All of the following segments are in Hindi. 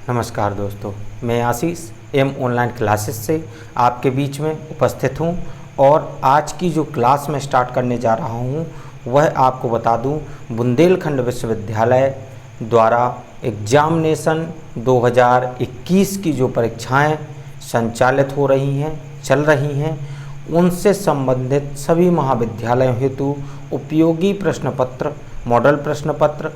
नमस्कार दोस्तों, मैं आशीष एम ऑनलाइन क्लासेस से आपके बीच में उपस्थित हूं और आज की जो क्लास मैं स्टार्ट करने जा रहा हूं वह आपको बता दूं बुंदेलखंड विश्वविद्यालय द्वारा एग्जामिनेशन 2021 की जो परीक्षाएं संचालित हो रही हैं, चल रही हैं, उनसे संबंधित सभी महाविद्यालयों हेतु उपयोगी प्रश्न पत्र, मॉडल प्रश्न पत्र,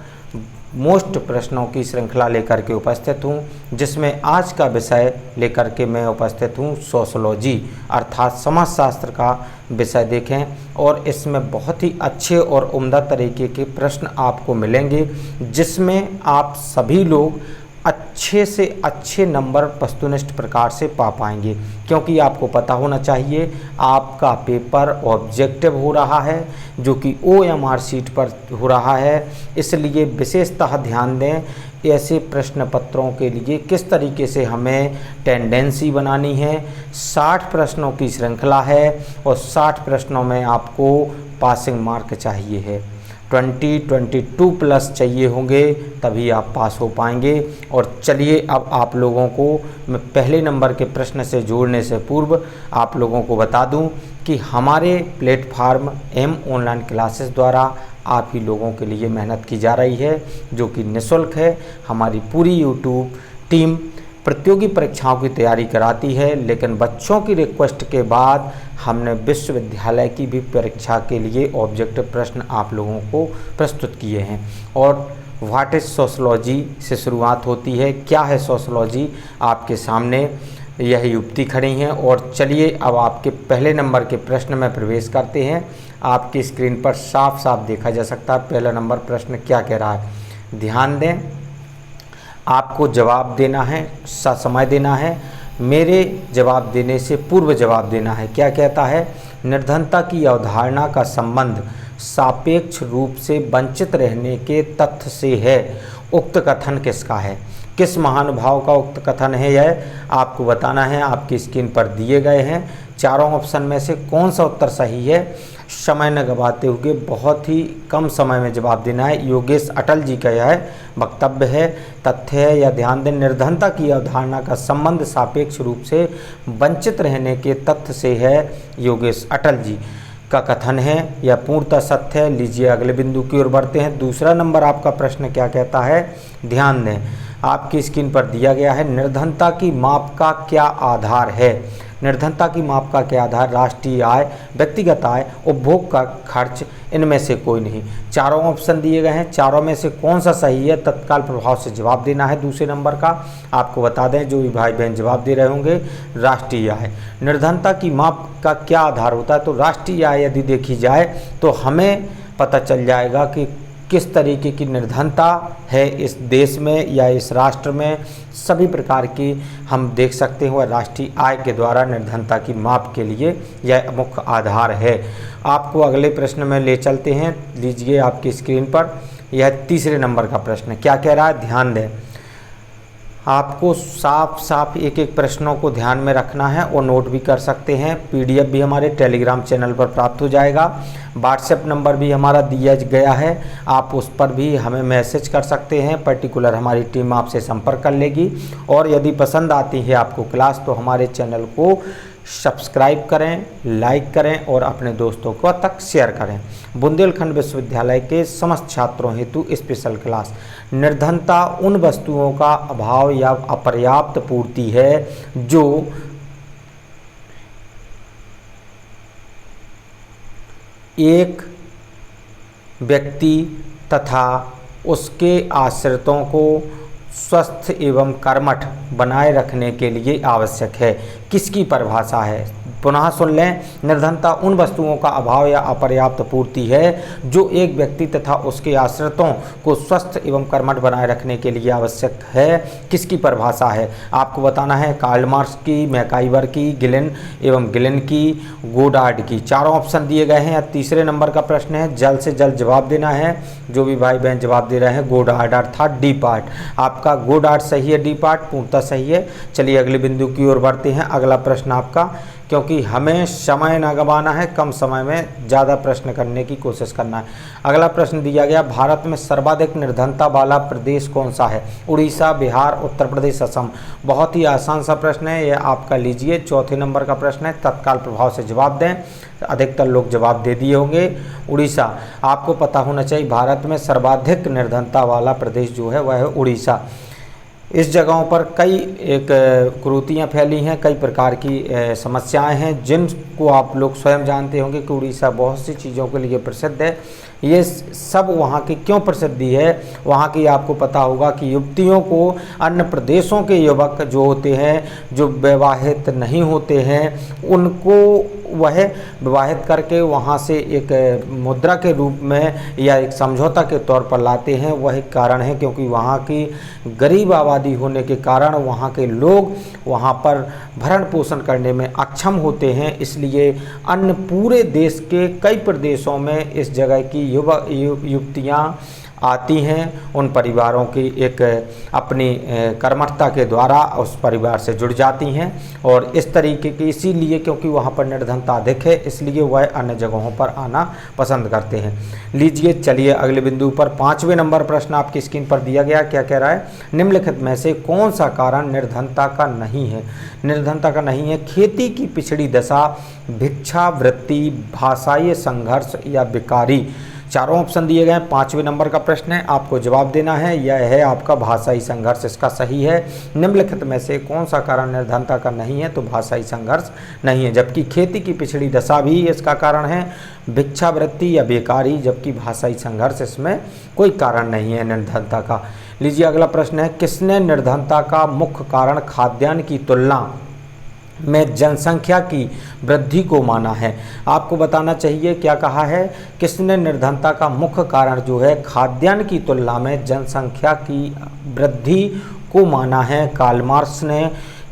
मोस्ट प्रश्नों की श्रृंखला लेकर के उपस्थित हूँ, जिसमें आज का विषय लेकर के मैं उपस्थित हूँ सोशियोलॉजी अर्थात समाजशास्त्र का विषय देखें। और इसमें बहुत ही अच्छे और उम्दा तरीके के प्रश्न आपको मिलेंगे, जिसमें आप सभी लोग अच्छे से अच्छे नंबर वस्तुनिष्ठ प्रकार से पा पाएंगे, क्योंकि आपको पता होना चाहिए आपका पेपर ऑब्जेक्टिव हो रहा है जो कि OMR शीट पर हो रहा है। इसलिए विशेषतः ध्यान दें ऐसे प्रश्न पत्रों के लिए किस तरीके से हमें टेंडेंसी बनानी है। 60 प्रश्नों की श्रृंखला है और 60 प्रश्नों में आपको पासिंग मार्क चाहिए है, 22 प्लस चाहिए होंगे, तभी आप पास हो पाएंगे। और चलिए अब आप लोगों को मैं पहले नंबर के प्रश्न से जोड़ने से पूर्व आप लोगों को बता दूं कि हमारे प्लेटफार्म एम ऑनलाइन क्लासेस द्वारा आप ही लोगों के लिए मेहनत की जा रही है, जो कि निःशुल्क है। हमारी पूरी यूट्यूब टीम प्रतियोगी परीक्षाओं की तैयारी कराती है, लेकिन बच्चों की रिक्वेस्ट के बाद हमने विश्वविद्यालय की भी परीक्षा के लिए ऑब्जेक्टिव प्रश्न आप लोगों को प्रस्तुत किए हैं। और व्हाट इज़ सोशियोलॉजी से शुरुआत होती है। क्या है सोशियोलॉजी, आपके सामने यह युक्ति खड़ी हैं। और चलिए अब आपके पहले नंबर के प्रश्न में प्रवेश करते हैं। आपकी स्क्रीन पर साफ साफ देखा जा सकता है पहला नंबर प्रश्न क्या कह रहा है। ध्यान दें, आपको जवाब देना है, समय देना है, मेरे जवाब देने से पूर्व जवाब देना है। क्या कहता है, निर्धनता की अवधारणा का संबंध सापेक्ष रूप से वंचित रहने के तथ्य से है। उक्त कथन किसका है, किस महानुभाव का उक्त कथन है, यह आपको बताना है। आपकी स्क्रीन पर दिए गए हैं चारों ऑप्शन में से कौन सा उत्तर सही है। समय न गवाते हुए बहुत ही कम समय में जवाब देना है। योगेश अटल जी का यह वक्तव्य है, तथ्य है या ध्यान दें। निर्धनता की अवधारणा का संबंध सापेक्ष रूप से वंचित रहने के तथ्य से है, योगेश अटल जी का कथन है, यह पूर्णतः सत्य है। लीजिए अगले बिंदु की ओर बढ़ते हैं। दूसरा नंबर आपका प्रश्न क्या कहता है, ध्यान दें, आपकी स्क्रीन पर दिया गया है। निर्धनता की माप का क्या आधार है। निर्धनता की माप का क्या आधार, राष्ट्रीय आय, व्यक्तिगत आय, उपभोग का खर्च, इनमें से कोई नहीं। चारों ऑप्शन दिए गए हैं, चारों में से कौन सा सही है, तत्काल प्रभाव से जवाब देना है। दूसरे नंबर का आपको बता दें, जो भी भाई बहन जवाब दे रहे होंगे, राष्ट्रीय आय। निर्धनता की माप का क्या आधार होता है, तो राष्ट्रीय आय यदि देखी जाए तो हमें पता चल जाएगा कि किस तरीके की निर्धनता है इस देश में या इस राष्ट्र में। सभी प्रकार की हम देख सकते हैं, वह राष्ट्रीय आय के द्वारा निर्धनता की माप के लिए यह मुख्य आधार है। आपको अगले प्रश्न में ले चलते हैं। लीजिए आपकी स्क्रीन पर यह तीसरे नंबर का प्रश्न क्या कह रहा है, ध्यान दें। आपको साफ साफ एक एक प्रश्नों को ध्यान में रखना है और नोट भी कर सकते हैं। PDF भी हमारे टेलीग्राम चैनल पर प्राप्त हो जाएगा। व्हाट्सएप नंबर भी हमारा दिया गया है, आप उस पर भी हमें मैसेज कर सकते हैं। पर्टिकुलर हमारी टीम आपसे संपर्क कर लेगी। और यदि पसंद आती है आपको क्लास तो हमारे चैनल को सब्सक्राइब करें, लाइक करें और अपने दोस्तों को तक शेयर करें। बुंदेलखंड विश्वविद्यालय के समस्त छात्रों हेतु स्पेशल क्लास। निर्धनता उन वस्तुओं का अभाव या अपर्याप्त पूर्ति है जो एक व्यक्ति तथा उसके आश्रितों को स्वस्थ एवं कर्मठ बनाए रखने के लिए आवश्यक है। किसकी परिभाषा है, पुनः सुन लें। निर्धनता उन वस्तुओं का अभाव या अपर्याप्त पूर्ति है जो एक व्यक्ति तथा उसके आश्रितों को स्वस्थ एवं कर्मठ बनाए रखने के लिए आवश्यक है। किसकी परिभाषा है, आपको बताना है। कार्ल मार्क्स की, मैकाइवर की, गिलेन एवं गिलेन की, गोडार्ड की। चारों ऑप्शन दिए गए हैं। तीसरे नंबर का प्रश्न है, जल्द से जल्द जवाब देना है। जो भी भाई बहन जवाब दे रहे हैं, गोडार्ड अर्थात डी पार्ट। आपका गोडार्ड सही है, डी पार्ट पूर्णतः सही है। चलिए अगले बिंदु की ओर बढ़ते हैं। अगला प्रश्न आपका, क्योंकि हमें समय ना गंवाना है, कम समय में ज़्यादा प्रश्न करने की कोशिश करना है। अगला प्रश्न दिया गया, भारत में सर्वाधिक निर्धनता वाला प्रदेश कौन सा है? उड़ीसा, बिहार, उत्तर प्रदेश, असम। बहुत ही आसान सा प्रश्न है, यह आपका लीजिए चौथे नंबर का प्रश्न है, तत्काल प्रभाव से जवाब दें। अधिकतर लोग जवाब दे दिए होंगे उड़ीसा। आपको पता होना चाहिए भारत में सर्वाधिक निर्धनता वाला प्रदेश जो है वह है उड़ीसा। इस जगहों पर कई एक कुरीतियाँ फैली हैं, कई प्रकार की समस्याएं हैं, जिनको आप लोग स्वयं जानते होंगे कि उड़ीसा बहुत सी चीज़ों के लिए प्रसिद्ध है। ये सब वहाँ की क्यों प्रसिद्धि है, वहाँ की आपको पता होगा कि युवतियों को अन्य प्रदेशों के युवक जो होते हैं, जो विवाहित नहीं होते हैं, उनको वह विवाहित करके वहाँ से एक मुद्रा के रूप में या एक समझौता के तौर पर लाते हैं। वही कारण है क्योंकि वहाँ की गरीब आबादी होने के कारण वहाँ के लोग वहाँ पर भरण पोषण करने में अक्षम होते हैं, इसलिए अन्य पूरे देश के कई प्रदेशों में इस जगह की युवतियाँ आती हैं, उन परिवारों की एक अपनी कर्मठता के द्वारा उस परिवार से जुड़ जाती हैं और इस तरीके की, इसीलिए क्योंकि वहाँ पर निर्धनता अधिक है इसलिए वह अन्य जगहों पर आना पसंद करते हैं। लीजिए चलिए अगले बिंदु पर 5वें नंबर प्रश्न आपकी स्क्रीन पर दिया गया। क्या कह रहा है? निम्नलिखित में से कौन सा कारण निर्धनता का नहीं है? निर्धनता का नहीं है खेती की पिछड़ी दशा, भिक्षावृत्ति, भाषाई संघर्ष या बेकारी। चारों ऑप्शन दिए गए हैं। 5वें नंबर का प्रश्न है, आपको जवाब देना है। यह है आपका भाषाई संघर्ष, इसका सही है। निम्नलिखित में से कौन सा कारण निर्धनता का नहीं है? तो भाषाई संघर्ष नहीं है, जबकि खेती की पिछड़ी दशा भी इसका कारण है, भिक्षावृत्ति या बेकारी, जबकि भाषाई संघर्ष इसमें कोई कारण नहीं है निर्धनता का। लीजिए अगला प्रश्न है, किसने निर्धनता का मुख्य कारण खाद्यान्न की तुलना में जनसंख्या की वृद्धि को माना है? आपको बताना चाहिए क्या कहा है, किसने निर्धनता का मुख्य कारण जो है खाद्यान्न की तुलना में जनसंख्या की वृद्धि को माना है? कार्ल मार्क्स ने,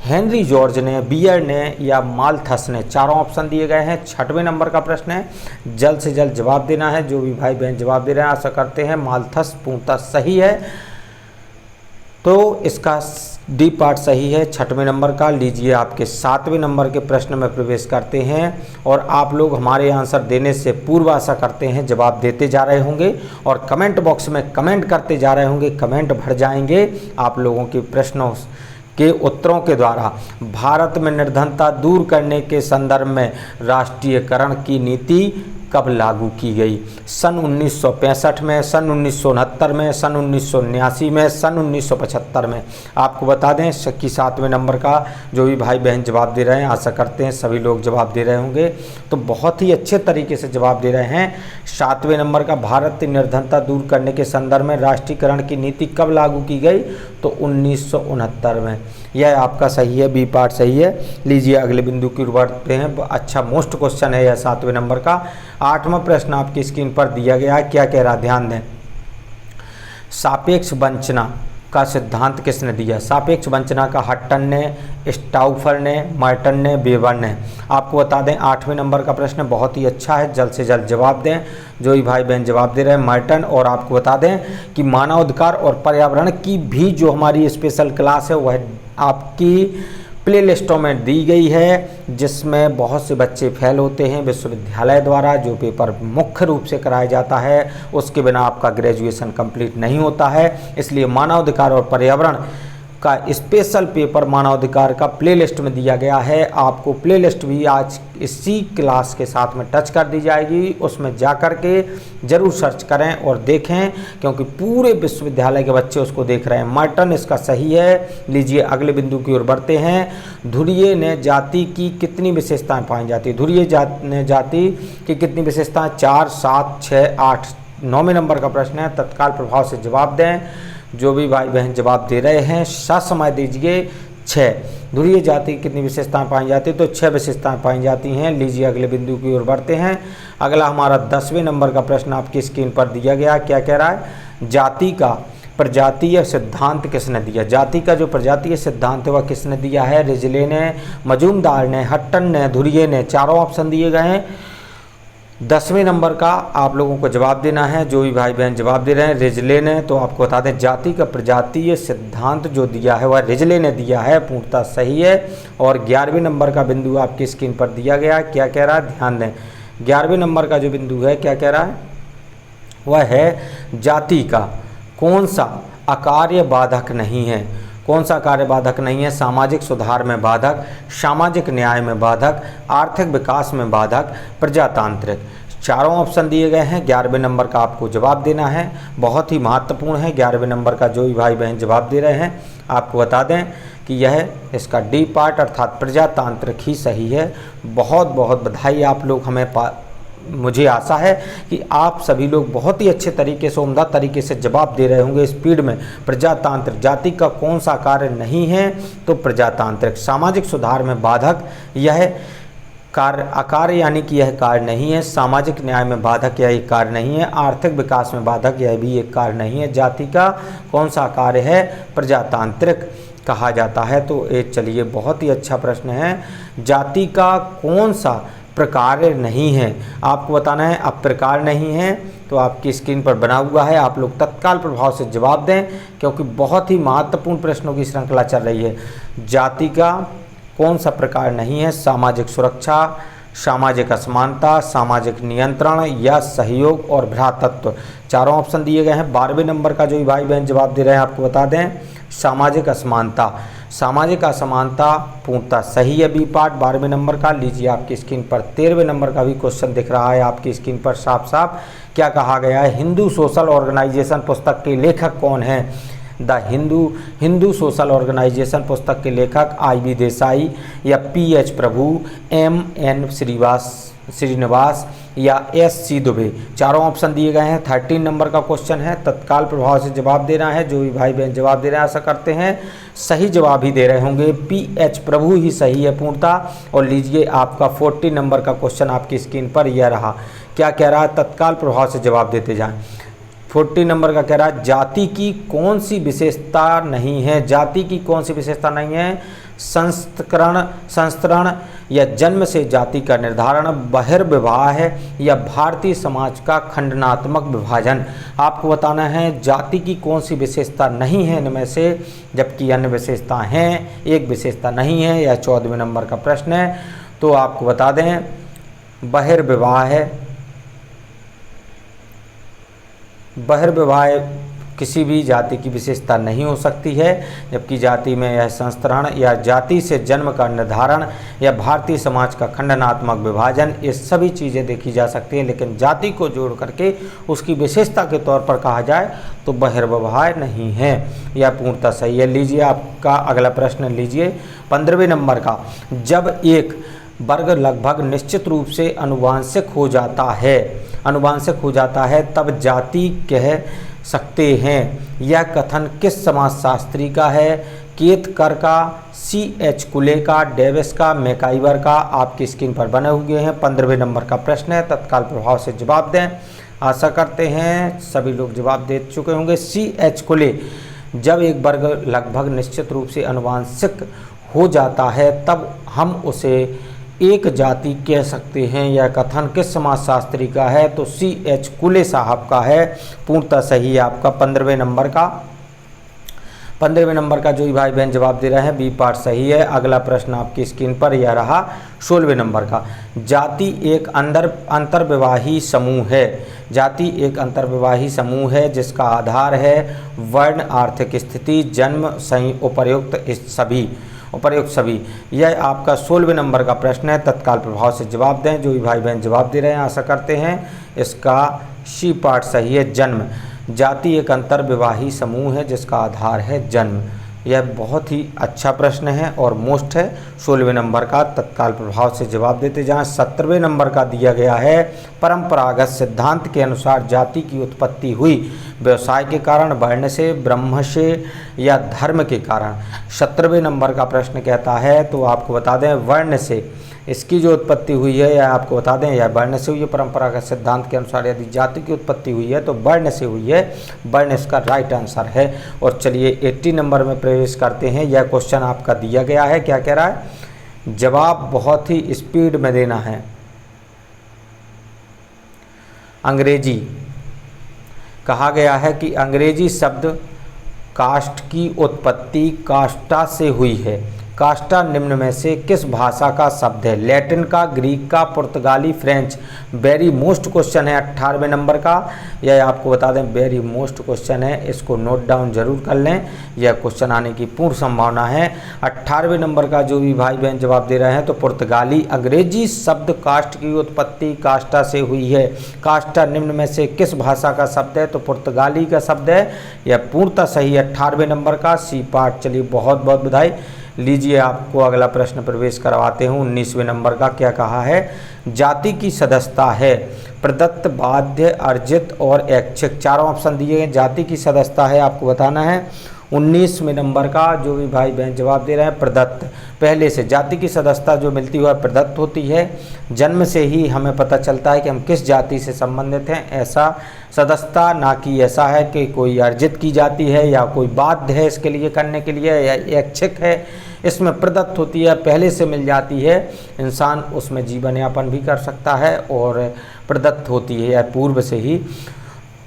हेनरी जॉर्ज ने, बियर ने या माल्थस ने। चारों ऑप्शन दिए गए हैं। 6वें नंबर का प्रश्न है, जल्द से जल्द जवाब देना है। जो भी भाई बहन जवाब दे रहे हैं आशा करते हैं माल्थस पूर्णतः सही है, तो इसका डी पार्ट सही है 6वें नंबर का। लीजिए आपके 7वें नंबर के प्रश्न में प्रवेश करते हैं और आप लोग हमारे आंसर देने से पूर्व आशा करते हैं जवाब देते जा रहे होंगे और कमेंट बॉक्स में कमेंट करते जा रहे होंगे, कमेंट भर जाएंगे आप लोगों के प्रश्नों के उत्तरों के द्वारा। भारत में निर्धनता दूर करने के संदर्भ में राष्ट्रीयकरण की नीति कब लागू की गई? सन 1965 में, सन 1969 में, सन 1989 में, सन 1975 में। आपको बता दें कि 7वें नंबर का जो भी भाई बहन जवाब दे रहे हैं, आशा करते हैं सभी लोग जवाब दे रहे होंगे, तो बहुत ही अच्छे तरीके से जवाब दे रहे हैं। 7वें नंबर का, भारत निर्धनता दूर करने के संदर्भ में राष्ट्रीयकरण की नीति कब लागू की गई? तो 1969 में। यह आपका सही है, बी पार्ट सही है। लीजिए अगले बिंदु की ओर बढ़ते हैं। अच्छा मोस्ट क्वेश्चन है यह 7वें नंबर का। 8वां प्रश्न आपकी स्क्रीन पर दिया गया है। क्या कह रहा है? ध्यान दें। सापेक्ष वंचना का सिद्धांत किसने दिया? सापेक्ष वंचना का हट्टन ने, स्टाउफर ने, मर्टन ने, वेबर ने। आपको बता दें 8वें नंबर का प्रश्न बहुत ही अच्छा है, जल्द से जल्द जवाब दें। जो भी भाई बहन जवाब दे रहे हैं मर्टन। और आपको बता दें कि मानवाधिकार और पर्यावरण की भी जो हमारी स्पेशल क्लास है वह आपकी प्ले लिस्टों में दी गई है, जिसमें बहुत से बच्चे फेल होते हैं विश्वविद्यालय द्वारा। जो पेपर मुख्य रूप से कराया जाता है उसके बिना आपका ग्रेजुएशन कंप्लीट नहीं होता है, इसलिए मानवाधिकार और पर्यावरण का स्पेशल पेपर मानवाधिकार का प्लेलिस्ट में दिया गया है। आपको प्लेलिस्ट भी आज इसी क्लास के साथ में टच कर दी जाएगी, उसमें जा कर के ज़रूर सर्च करें और देखें, क्योंकि पूरे विश्वविद्यालय के बच्चे उसको देख रहे हैं। मर्टन इसका सही है। लीजिए अगले बिंदु की ओर बढ़ते हैं। धुरीय ने जाति की कितनी विशेषताएं पाई जाती है? धुरीय जाति की कितनी विशेषताएं? 4, 7, 6, 8। 9वें नंबर का प्रश्न है, तत्काल प्रभाव से जवाब दें। जो भी भाई बहन जवाब दे रहे हैं समय दीजिए। 6। धुरीय जाति की कितनी विशेषताएं पाई जाती है? तो 6 विशेषताएं पाई जाती हैं। लीजिए अगले बिंदु की ओर बढ़ते हैं। अगला हमारा 10वें नंबर का प्रश्न आपकी स्क्रीन पर दिया गया। क्या कह रहा है? जाति का प्रजातीय सिद्धांत किसने दिया? जाति का जो प्रजातीय सिद्धांत है वह किसने दिया है? रिजले ने, मजूमदार ने, हट्टन ने, धुरीय ने। चारों ऑप्शन दिए गए हैं। 10वें नंबर का आप लोगों को जवाब देना है। जो भी भाई बहन जवाब दे रहे हैं रिजले ने, तो आपको बता दें जाति का प्रजातीय सिद्धांत जो दिया है वह रिजले ने दिया है, पूर्णतः सही है। और 11वें नंबर का बिंदु आपकी स्क्रीन पर दिया गया, क्या कह रहा है ध्यान दें। 11वें नंबर का जो बिंदु है क्या कह रहा है, वह है जाति का कौन सा अकार्य बाधक नहीं है। कौन सा कार्य बाधक नहीं है, सामाजिक सुधार में बाधक, सामाजिक न्याय में बाधक, आर्थिक विकास में बाधक, प्रजातांत्रिक। चारों ऑप्शन दिए गए हैं। 11वें नंबर का आपको जवाब देना है, बहुत ही महत्वपूर्ण है। 11वें नंबर का जो भी भाई बहन जवाब दे रहे हैं आपको बता दें कि यह इसका डी पार्ट अर्थात प्रजातांत्रिक ही सही है। बहुत बहुत बधाई आप लोग हमें मुझे आशा है कि आप सभी लोग बहुत ही अच्छे तरीके से उम्दा तरीके से जवाब दे रहे होंगे स्पीड में। प्रजातांत्रिक जाति का कौन सा कार्य नहीं है, तो प्रजातांत्रिक। सामाजिक सुधार में बाधक यह कार्य अकार्य यानी कि यह कार्य नहीं है। सामाजिक न्याय में बाधक यह एक कार्य नहीं है। आर्थिक विकास में बाधक यह भी एक कार्य नहीं है। जाति का कौन सा कार्य है, प्रजातांत्रिक कहा जाता है। तो ये चलिए बहुत ही अच्छा प्रश्न है। जाति का कौन सा प्रकार नहीं है, आपको बताना है। अब प्रकार नहीं है तो आपकी स्क्रीन पर बना हुआ है, आप लोग तत्काल प्रभाव से जवाब दें क्योंकि बहुत ही महत्वपूर्ण प्रश्नों की श्रृंखला चल रही है। जाति का कौन सा प्रकार नहीं है, सामाजिक सुरक्षा, सामाजिक असमानता, सामाजिक नियंत्रण या सहयोग और भ्रातृत्व। चारों ऑप्शन दिए गए हैं। 12वें नंबर का जो भाई बहन जवाब दे रहे हैं आपको बता दें सामाजिक असमानता। सामाजिक असमानता पूर्णतः सही है, बी पार्ट 12वें नंबर का। लीजिए आपकी स्क्रीन पर 13वें नंबर का भी क्वेश्चन दिख रहा है आपकी स्क्रीन पर साफ साफ। क्या कहा गया है, हिंदू सोशल ऑर्गेनाइजेशन पुस्तक के लेखक कौन है। द हिंदू सोशल ऑर्गेनाइजेशन पुस्तक के लेखक IB देसाई या PH प्रभु, MN श्रीनिवास या SC दुबे। चारों ऑप्शन दिए गए हैं। 13 नंबर का क्वेश्चन है, तत्काल प्रभाव से जवाब देना है। जो भी भाई बहन जवाब दे रहे हैं आशा करते हैं सही जवाब ही दे रहे होंगे। PH प्रभु ही सही है पूर्णतः। और लीजिए आपका 14 नंबर का क्वेश्चन आपकी स्क्रीन पर यह रहा। क्या कह रहा है, तत्काल प्रभाव से जवाब देते जाएं। 40 नंबर का कह रहा है जाति की कौन सी विशेषता नहीं है। जाति की कौन सी विशेषता नहीं है, संस्तरण या जन्म से जाति का निर्धारण, बहिर्विवाह है या भारतीय समाज का खंडनात्मक विभाजन। आपको बताना है जाति की कौन सी विशेषता नहीं है इनमें से, जबकि अन्य विशेषता हैं, एक विशेषता नहीं है। यह 14वें नंबर का प्रश्न है। तो आपको बता दें बहिर्विवाह है। बहिर्विवाह किसी भी जाति की विशेषता नहीं हो सकती है, जबकि जाति में यह संस्तरण या जाति से जन्म का निर्धारण या भारतीय समाज का खंडनात्मक विभाजन, ये सभी चीज़ें देखी जा सकती हैं। लेकिन जाति को जोड़ करके उसकी विशेषता के तौर पर कहा जाए तो बहिर्विवाह नहीं है, यह पूर्णतः सही है। लीजिए आपका अगला प्रश्न लीजिए 15वें नंबर का। जब एक वर्ग लगभग निश्चित रूप से अनुवांशिक हो जाता है तब जाति कह सकते हैं। यह कथन किस समाजशास्त्री का है, केतकर का, CH कुले का, डेविस का, मैकाइवर का। आपकी स्क्रीन पर बने हुए हैं। 15वें नंबर का प्रश्न है, तत्काल प्रभाव से जवाब दें। आशा करते हैं सभी लोग जवाब दे चुके होंगे। CH कुले, जब एक वर्ग लगभग निश्चित रूप से अनुवांशिक हो जाता है तब हम उसे एक जाति कह सकते हैं। यह कथन किस समाजशास्त्री का है, तो CH कुले साहब का है, पूर्णतः सही है आपका 15वें नंबर का। 15वें नंबर का जो भाई बहन जवाब दे रहे हैं बी पार्ट सही है। अगला प्रश्न आपकी स्क्रीन पर यह रहा 16वें नंबर का। जाति एक अंतर्विवाही समूह है। जाति एक अंतर्विवाही समूह है जिसका आधार है वर्ण, आर्थिक स्थिति, जन्म, सही, उपर्युक्त सभी। यह आपका 16वें नंबर का प्रश्न है। तत्काल प्रभाव से जवाब दें। जो भी भाई बहन जवाब दे रहे हैं आशा करते हैं इसका सी पार्ट सही है, जन्म। जाति एक अंतर्विवाही समूह है जिसका आधार है जन्म। यह बहुत ही अच्छा प्रश्न है और मोस्ट है 16वें नंबर का। तत्काल प्रभाव से जवाब देते जाएं। 17वें नंबर का दिया गया है परंपरागत सिद्धांत के अनुसार जाति की उत्पत्ति हुई व्यवसाय के कारण, वर्ण से, ब्रह्म से या धर्म के कारण। 17वें नंबर का प्रश्न कहता है तो आपको बता दें वर्ण से इसकी जो उत्पत्ति हुई है यह आपको बता दें यह वर्ण से हुई है। परंपरागत सिद्धांत के अनुसार यदि जाति की उत्पत्ति हुई है तो वर्ण से हुई है। वर्ण इसका राइट आंसर है। और चलिए 80 नंबर में प्रवेश करते हैं। यह क्वेश्चन आपका दिया गया है, क्या कह रहा है, जवाब बहुत ही स्पीड में देना है। अंग्रेजी कहा गया है कि अंग्रेजी शब्द कास्ट की उत्पत्ति कास्टा से हुई है। कास्टा निम्न में से किस भाषा का शब्द है? लैटिन का, ग्रीक का, पुर्तगाली, फ्रेंच। वेरी मोस्ट क्वेश्चन है 18वें नंबर का। यह आपको बता दें वेरी मोस्ट क्वेश्चन है, इसको नोट डाउन जरूर कर लें, यह क्वेश्चन आने की पूर्ण संभावना है। 18वें नंबर का जो भी भाई बहन जवाब दे रहे हैं तो पुर्तगाली। अंग्रेजी शब्द कास्ट की उत्पत्ति कास्टा से हुई है। कास्टा निम्न में से किस भाषा का शब्द है? तो पुर्तगाली का शब्द है, यह पूर्णतः सही है। 18वें नंबर का सी पार्ट। चलिए बहुत बहुत बधाई। लीजिए आपको अगला प्रश्न प्रवेश करवाते हूँ। 19वें नंबर का क्या कहा है? जाति की सदस्यता है प्रदत्त, बाध्य, अर्जित और ऐच्छिक। चारों ऑप्शन दिए गए। जाति की सदस्यता है आपको बताना है। 19वें नंबर का जो भी भाई बहन जवाब दे रहे हैं प्रदत्त। पहले से जाति की सदस्यता जो मिलती है प्रदत्त होती है। जन्म से ही हमें पता चलता है कि हम किस जाति से संबंधित हैं, ऐसा सदस्यता, ना कि ऐसा है कि कोई अर्जित की जाति है या कोई बाध्य है इसके लिए करने के लिए या ऐच्छिक है। इसमें प्रदत्त होती है, पहले से मिल जाती है, इंसान उसमें जीवन यापन भी कर सकता है और प्रदत्त होती है या पूर्व से ही।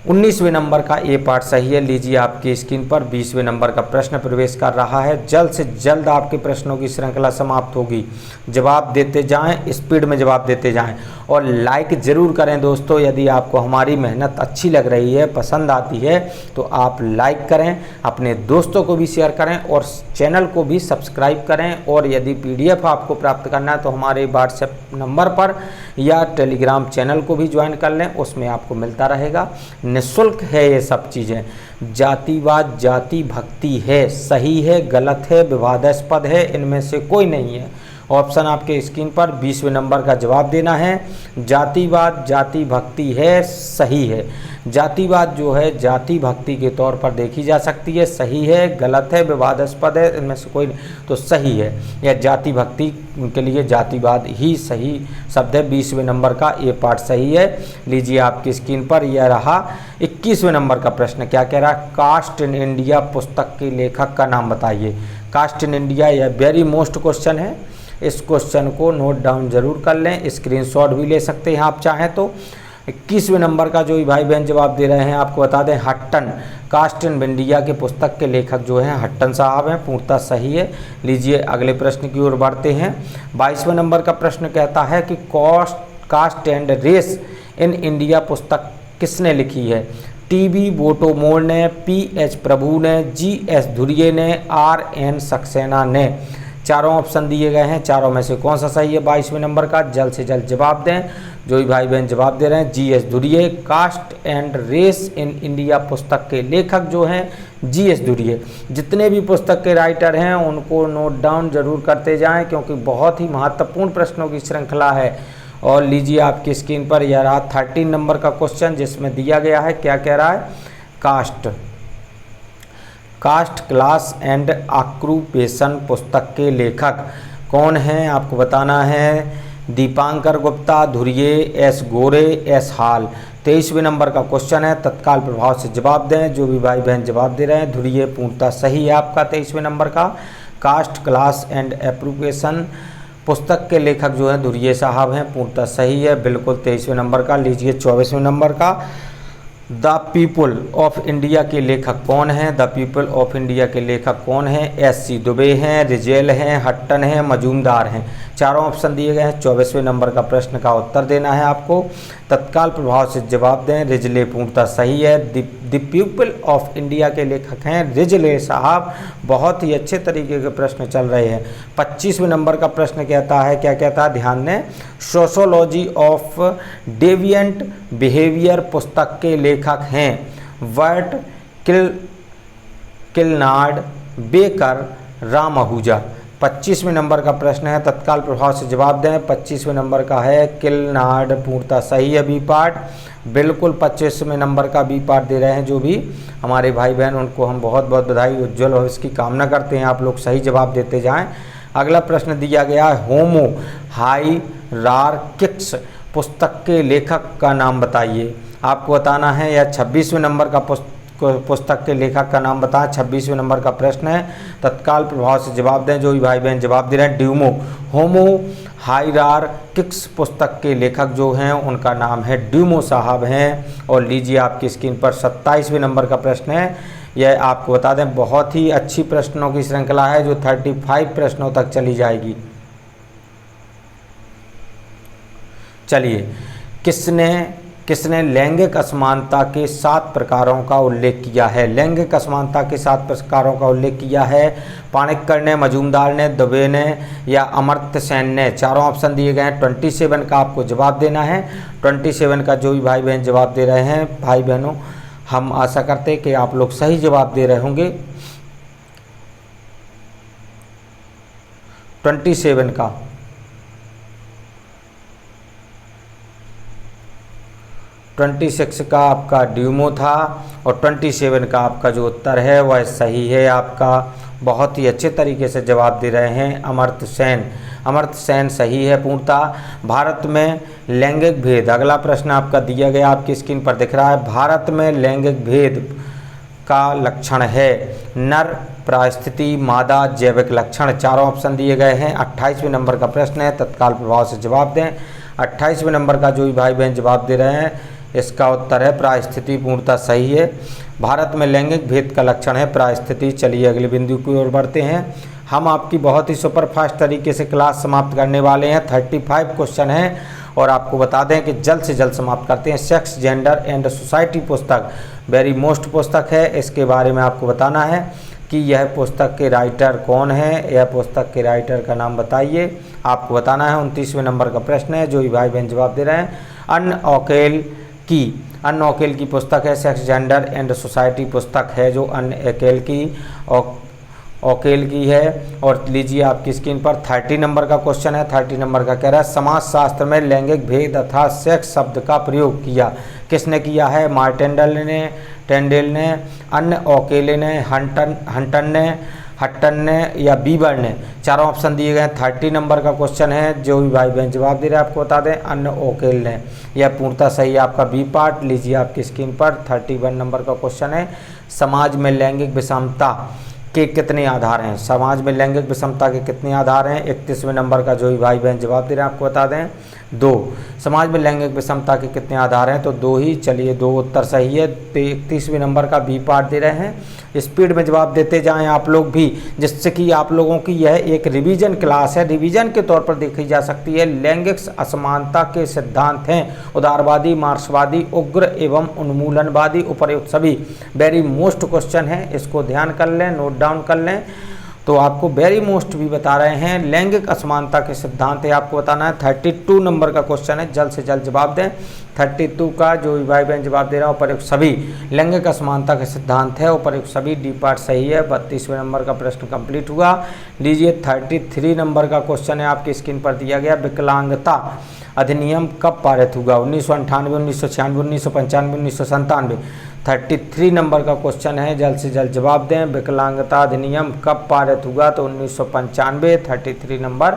19वें नंबर का ए पार्ट सही है। लीजिए आपकी स्क्रीन पर 20वें नंबर का प्रश्न प्रवेश कर रहा है। जल्द से जल्द आपके प्रश्नों की श्रृंखला समाप्त होगी। जवाब देते जाएं, स्पीड में जवाब देते जाएं और लाइक ज़रूर करें दोस्तों। यदि आपको हमारी मेहनत अच्छी लग रही है, पसंद आती है तो आप लाइक करें, अपने दोस्तों को भी शेयर करें और चैनल को भी सब्सक्राइब करें। और यदि PDF आपको प्राप्त करना है तो हमारे व्हाट्सएप नंबर पर या टेलीग्राम चैनल को भी ज्वाइन कर लें, उसमें आपको मिलता रहेगा। निःशुल्क है ये सब चीज़ें। जातिवाद जाति भक्ति है, सही है, गलत है, विवादास्पद है, इनमें से कोई नहीं है। ऑप्शन आपके स्क्रीन पर 20वें नंबर का जवाब देना है। जातिवाद जाति भक्ति है, सही है। जातिवाद जो है जाति भक्ति के तौर पर देखी जा सकती है, सही है, गलत है, विवादास्पद है, इनमें से कोई नहीं, तो सही है। यह जाति भक्ति के लिए जातिवाद ही सही शब्द है। 20वें नंबर का ए पार्ट सही है। लीजिए आपकी स्क्रीन पर यह रहा 21वें नंबर का प्रश्न। क्या कह रहा है? कास्ट इन इंडिया पुस्तक के लेखक का नाम बताइए। कास्ट इन इंडिया यह वेरी मोस्ट क्वेश्चन है, इस क्वेश्चन को नोट डाउन जरूर कर लें, स्क्रीनशॉट भी ले सकते हैं आप चाहें तो। 21वें नंबर का जो भाई बहन जवाब दे रहे हैं आपको बता दें हट्टन। कास्ट इन इंडिया के पुस्तक के लेखक जो हैं हट्टन साहब हैं, पूर्णतः सही है। लीजिए अगले प्रश्न की ओर बढ़ते हैं। 22वें नंबर का प्रश्न कहता है कि caste and race in India पुस्तक किसने लिखी है? TB बोटोमोर ने, PH प्रभु ने, GS धुरिये ने, RN सक्सेना ने। चारों ऑप्शन दिए गए हैं, चारों में से कौन सा सही है? 22वें नंबर का जल्द से जल्द जवाब दें। जो भी भाई बहन जवाब दे रहे हैं GS Ghurye. Caste and race in India पुस्तक के लेखक जो हैं GS धुरिये। जितने भी पुस्तक के राइटर हैं उनको नोट डाउन जरूर करते जाएं क्योंकि बहुत ही महत्वपूर्ण प्रश्नों की श्रृंखला है। और लीजिए आपकी स्क्रीन पर यह रहा 13 नंबर का क्वेश्चन जिसमें दिया गया है। क्या कह रहा है? कास्ट क्लास एंड ऑक्यूपेशन पुस्तक के लेखक कौन हैं आपको बताना है। दीपांकर गुप्ता, धुरिये, S गोरे, S हाल। 23वें नंबर का क्वेश्चन है, तत्काल प्रभाव से जवाब दें। जो भी भाई बहन जवाब दे रहे हैं धुरिये पूर्णतः सही है आपका 23वें नंबर का। कास्ट क्लास एंड ऑक्यूपेशन पुस्तक के लेखक जो हैं धुरिये साहब हैं, पूर्णतः सही है बिल्कुल 23वें नंबर का। लीजिए 24वें नंबर का। द पीपल ऑफ इंडिया के लेखक कौन हैं? द पीपल ऑफ इंडिया के लेखक कौन हैं? SC दुबे हैं, रिजेल हैं, हट्टन हैं, मजूमदार हैं। चारों ऑप्शन दिए गए हैं। 24वें नंबर का प्रश्न का उत्तर देना है आपको। तत्काल प्रभाव से जवाब दें। रिजले पूर्णतः सही है। द पीपल ऑफ इंडिया के लेखक हैं रिजले साहब। बहुत ही अच्छे तरीके के प्रश्न चल रहे हैं। 25वें नंबर का प्रश्न कहता है, क्या कहता है ध्यान दें, सोशोलॉजी ऑफ डेविएंट बिहेवियर पुस्तक के लेखक हैं वर्ट किलनार्ड, बेकर, राम आहूजा। 25वें नंबर का प्रश्न है, तत्काल प्रभाव से जवाब दें। 25वें नंबर का है किलनार्ड, पूर्णतः सही है बी पार्ट बिल्कुल। 25वें नंबर का बी पार्ट दे रहे हैं जो भी हमारे भाई बहन, उनको हम बहुत बहुत बधाई, उज्जवल भविष्य की कामना करते हैं। आप लोग सही जवाब देते जाएं। अगला प्रश्न दिया गया है, होमो हायरार्किक्स पुस्तक के लेखक का नाम बताइए। आपको बताना है। यह 26वें नंबर का पुस्तक के लेखक का नाम बताएं। 26वें नंबर का प्रश्न है, तत्काल प्रभाव से जवाब दें। जो भी भाई बहन जवाब दे रहे हैं, ड्यूमो होमो हायरार्किक्स पुस्तक के लेखक जो हैं उनका नाम है ड्यूमो साहब हैं। और लीजिए आपकी स्क्रीन पर 27वें नंबर का प्रश्न है, यह आपको बता दें बहुत ही अच्छी प्रश्नों की श्रृंखला है जो 35 प्रश्नों तक चली जाएगी। चलिए, किसने लैंगिक असमानता के 7 प्रकारों का उल्लेख किया है? लैंगिक असमानता के 7 प्रकारों का उल्लेख किया है पाणिक्कर ने, मजूमदार ने, दुबे ने या अमर्त्य सेन ने। चारों ऑप्शन दिए गए हैं। 27 का आपको जवाब देना है। 27 का जो भी भाई बहन जवाब दे रहे हैं, भाई बहनों हम आशा करते हैं कि आप लोग सही जवाब दे रहे होंगे। 27 का 26 का आपका ड्यूमो था और 27 का आपका जो उत्तर है वह सही है आपका। बहुत ही अच्छे तरीके से जवाब दे रहे हैं अमर्त्य सेन। अमर्त्य सेन सही है पूर्णतः। भारत में लैंगिक भेद, अगला प्रश्न आपका दिया गया आपकी स्क्रीन पर दिख रहा है। भारत में लैंगिक भेद का लक्षण है नर, परिस्थिति, मादा, जैविक लक्षण। चारों ऑप्शन दिए गए हैं। 28वें नंबर का प्रश्न है, तत्काल प्रभाव से जवाब दें। 28वें नंबर का जो भी भाई बहन जवाब दे रहे हैं इसका उत्तर है परिस्थिति, पूर्णतः सही है। भारत में लैंगिक भेद का लक्षण है परिस्थिति। चलिए अगले बिंदु की ओर बढ़ते हैं। हम आपकी बहुत ही सुपरफास्ट तरीके से क्लास समाप्त करने वाले हैं। 35 क्वेश्चन हैं और आपको बता दें कि जल्द से जल्द समाप्त करते हैं। सेक्स, जेंडर एंड सोसाइटी पुस्तक वेरी मोस्ट पुस्तक है। इसके बारे में आपको बताना है कि यह पुस्तक के राइटर कौन है। यह पुस्तक के राइटर का नाम बताइए, आपको बताना है। 29वें नंबर का प्रश्न है, जो भी भाई बहन जवाब दे रहे हैं। अन्न ओकेल की पुस्तक है। सेक्स, जेंडर एंड सोसाइटी पुस्तक है जो अन्न ओकेल की है। और लीजिए आपकी स्क्रीन पर 30 नंबर का क्वेश्चन है। 30 नंबर का कह रहा है समाजशास्त्र में लैंगिक भेद अर्थात सेक्स शब्द का प्रयोग किया। किसने किया है? मार्टेंडल ने, टेंडेल ने, अन्न ओकेले ने, हट्टन ने या बीबर ने। चारों ऑप्शन दिए गए हैं। 30 नंबर का क्वेश्चन है, जो भी भाई बहन जवाब दे रहे हैं आपको बता दें अन्न ओकेल ने। यह पूर्णतः सही है आपका बी पार्ट। लीजिए आपकी स्क्रीन पर 31 नंबर का क्वेश्चन है, समाज में लैंगिक विषमता के कितने आधार हैं? समाज में लैंगिक विषमता के कितने आधार हैं? 31वें नंबर का जो भी भाई बहन जवाब दे रहे हैं आपको बता दें 2। समाज में लैंगिक विषमता के कितने आधार हैं? तो 2 ही। चलिए 2 उत्तर सही है। तो 31वें नंबर का बी पार्ट दे रहे हैं। स्पीड में जवाब देते जाएं आप लोग भी, जिससे कि आप लोगों की यह एक रिवीजन क्लास है। रिवीजन के तौर पर देखी जा सकती है। लैंगिक असमानता के सिद्धांत हैं उदारवादी, मार्क्सवादी, उग्र एवं उन्मूलनवादी। उपर्युक्त सभी वेरी मोस्ट क्वेश्चन है, इसको ध्यान कर लें, नोट डाउन कर लें। तो आपको वेरी मोस्ट भी बता रहे हैं। लैंगिक असमानता के सिद्धांत है, आपको बताना है। 32 नंबर का क्वेश्चन है, जल्द से जल्द जवाब दें। 32 का जो भाई बहन जवाब दे रहा है उपर्युक्त सभी लैंगिक असमानता के सिद्धांत है। उपर्युक्त सभी डी पार्ट सही है। 32वें नंबर का प्रश्न कंप्लीट हुआ। लीजिए 33 नंबर का क्वेश्चन है, आपकी स्क्रीन पर दिया गया। विकलांगता अधिनियम कब पारित हुआ? 1998, 1996, 1995, 1997। 33 नंबर का क्वेश्चन है, जल्द से जल्द जवाब दें। विकलांगता अधिनियम कब पारित हुआ? तो 1995। 33 नंबर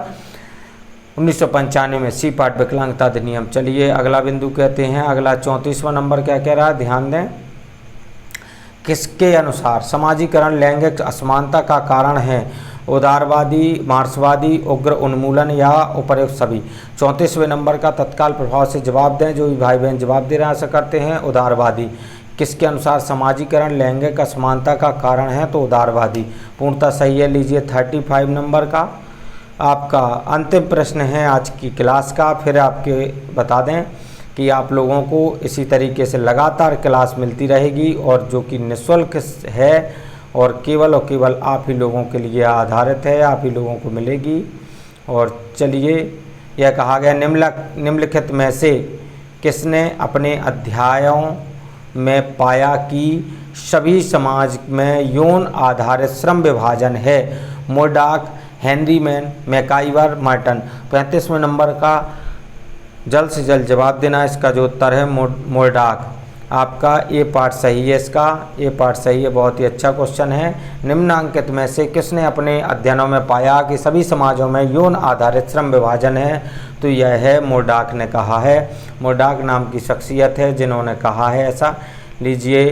1995 में सी पार्ट विकलांगता अधिनियम। चलिए अगला बिंदु कहते हैं। अगला 34वां नंबर क्या कह रहा है, ध्यान दें। किसके अनुसार समाजीकरण लैंगिक असमानता का कारण है? उदारवादी, मार्क्सवादी, उग्र उन्मूलन या उपर्युक्त सभी। 34वें नंबर का तत्काल प्रभाव से जवाब दें। जो भी भाई बहन जवाब दे रहे हैं ऐसा करते हैं उदारवादी। किसके अनुसार समाजीकरण लैंगिक असमानता का कारण है? तो उदारवादी, पूर्णतः सही है। लीजिए 35 नंबर का आपका अंतिम प्रश्न है आज की क्लास का। फिर आपके बता दें कि आप लोगों को इसी तरीके से लगातार क्लास मिलती रहेगी और जो कि निःशुल्क है और केवल आप ही लोगों के लिए आधारित है, आप ही लोगों को मिलेगी। और चलिए यह कहा गया निम्नलिखित में से किसने अपने अध्यायों में पाया कि सभी समाज में यौन आधारित श्रम विभाजन है? Murdock, Henry Maine, MacIver, Merton. 35वें नंबर का जल्द से जल्द जवाब देना। इसका जो उत्तर है मोरडॉक। आपका ए पार्ट सही है, इसका ए पार्ट सही है। बहुत ही अच्छा क्वेश्चन है। निम्नांकित में से किसने अपने अध्ययनों में पाया कि सभी समाजों में यौन आधारित श्रम विभाजन है? तो यह है मोरडॉक ने कहा है। मोरडॉक नाम की शख्सियत है जिन्होंने कहा है ऐसा। लीजिए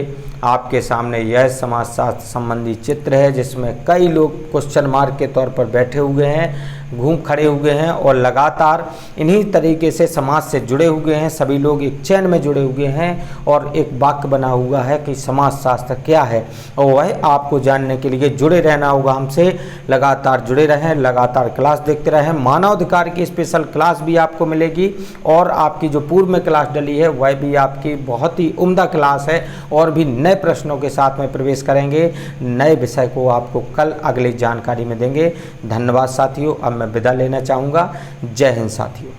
आपके सामने यह समाजशास्त्र संबंधी चित्र है जिसमें कई लोग क्वेश्चन मार्क के तौर पर बैठे हुए हैं, घूम खड़े हुए हैं और लगातार इन्हीं तरीके से समाज से जुड़े हुए हैं। सभी लोग एक चैन में जुड़े हुए हैं और एक वाक्य बना हुआ है कि समाजशास्त्र क्या है, और वह आपको जानने के लिए जुड़े रहना होगा हमसे। लगातार जुड़े रहें, लगातार क्लास देखते रहें। मानवाधिकार की स्पेशल क्लास भी आपको मिलेगी और आपकी जो पूर्व में क्लास डली है वह भी आपकी बहुत ही उम्दा क्लास है, और भी नए प्रश्नों के साथ में प्रवेश करेंगे। नए विषय को आपको कल अगली जानकारी में देंगे। धन्यवाद साथियों। अब मैं विदा लेना चाहूँगा। जय हिंद साथियों।